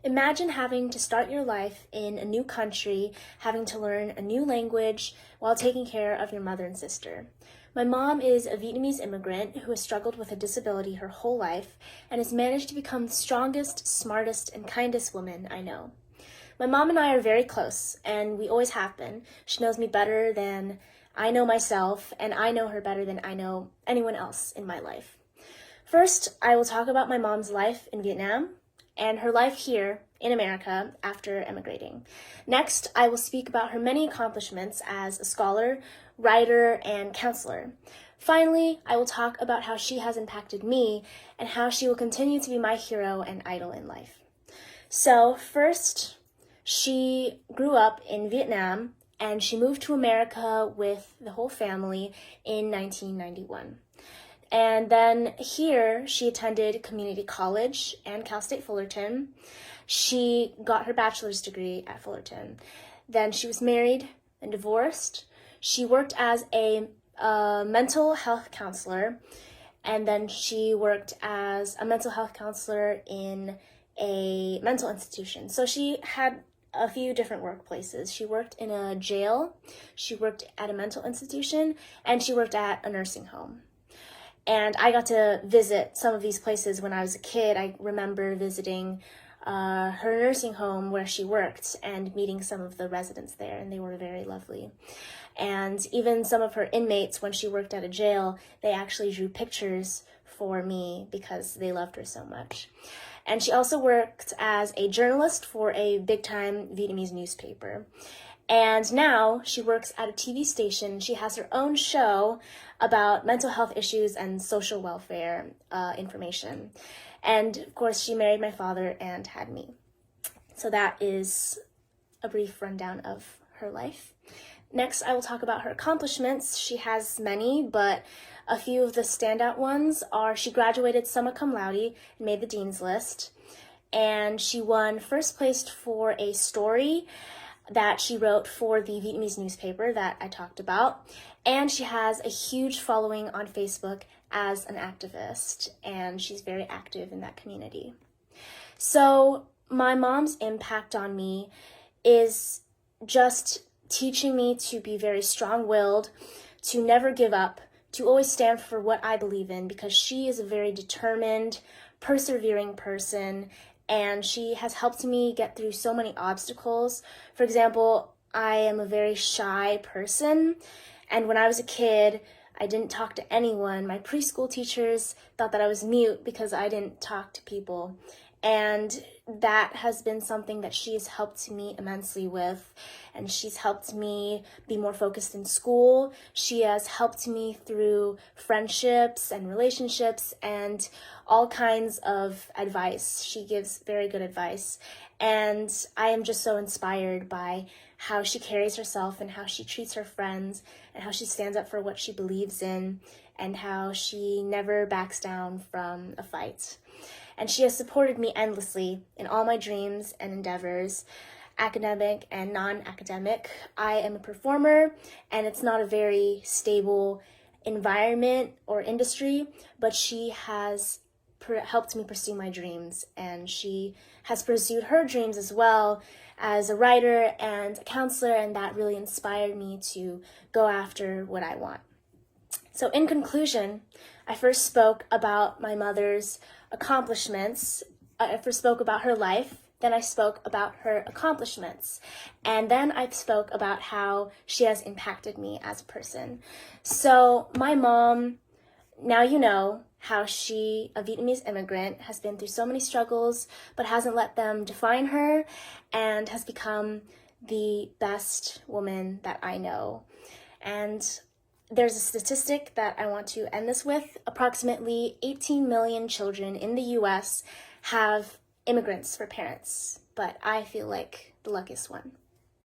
Imagine having to start your life in a new country, having to learn a new language while taking care of your mother and sister. My mom is a Vietnamese immigrant who has struggled with a disability her whole life and has managed to become the strongest, smartest, and kindest woman I know. My mom and I are very close, and we always have been. She knows me better than I know myself, and I know her better than I know anyone else in my life. First, I will talk about my mom's life in Vietnam and her life here in America after emigrating. Next, I will speak about her many accomplishments as a scholar, writer, and counselor. Finally, I will talk about how she has impacted me and how she will continue to be my hero and idol in life. So first, she grew up in Vietnam and she moved to America with the whole family in 1991. And then here, she attended community college and Cal State Fullerton. She got her bachelor's degree at Fullerton. Then she was married and divorced. She worked as a mental health counselor, and then she worked as a mental health counselor in a mental institution. So she had a few different workplaces. She worked in a jail, she worked at a mental institution, and she worked at a nursing home. And I got to visit some of these places when I was a kid. I remember visiting her nursing home where she worked and meeting some of the residents there, and they were very lovely. And even some of her inmates, when she worked at a jail, they actually drew pictures for me because they loved her so much. And she also worked as a journalist for a big-time Vietnamese newspaper. And now she works at a TV station. She has her own show about mental health issues and social welfare information. And of course, she married my father and had me. So that is a brief rundown of her life. Next, I will talk about her accomplishments. She has many, but a few of the standout ones are she graduated summa cum laude and made the dean's list. And she won first place for a story that she wrote for the Vietnamese newspaper that I talked about. And she has a huge following on Facebook as an activist, and she's very active in that community. So my mom's impact on me is just teaching me to be very strong-willed, to never give up, to always stand for what I believe in, because she is a very determined, persevering person, and she has helped me get through so many obstacles. For example, I am a very shy person, and when I was a kid, I didn't talk to anyone. My preschool teachers thought that I was mute because I didn't talk to people. And that has been something that she has helped me immensely with. And she's helped me be more focused in school. She has helped me through friendships and relationships and all kinds of advice. She gives very good advice. And I am just so inspired by how she carries herself and how she treats her friends and how she stands up for what she believes in and how she never backs down from a fight. And she has supported me endlessly in all my dreams and endeavors, academic and non-academic. I am a performer, and it's not a very stable environment or industry, but she has helped me pursue my dreams, and she has pursued her dreams as well as a writer and a counselor, and that really inspired me to go after what I want. So in conclusion, I first spoke about my mother's accomplishments. I first spoke about her life, then I spoke about her accomplishments, and then I spoke about how she has impacted me as a person. So my mom, now you know how she, a Vietnamese immigrant, has been through so many struggles, but hasn't let them define her, and has become the best woman that I know. And there's a statistic that I want to end this with. Approximately 18 million children in the US have immigrants for parents, but I feel like the luckiest one.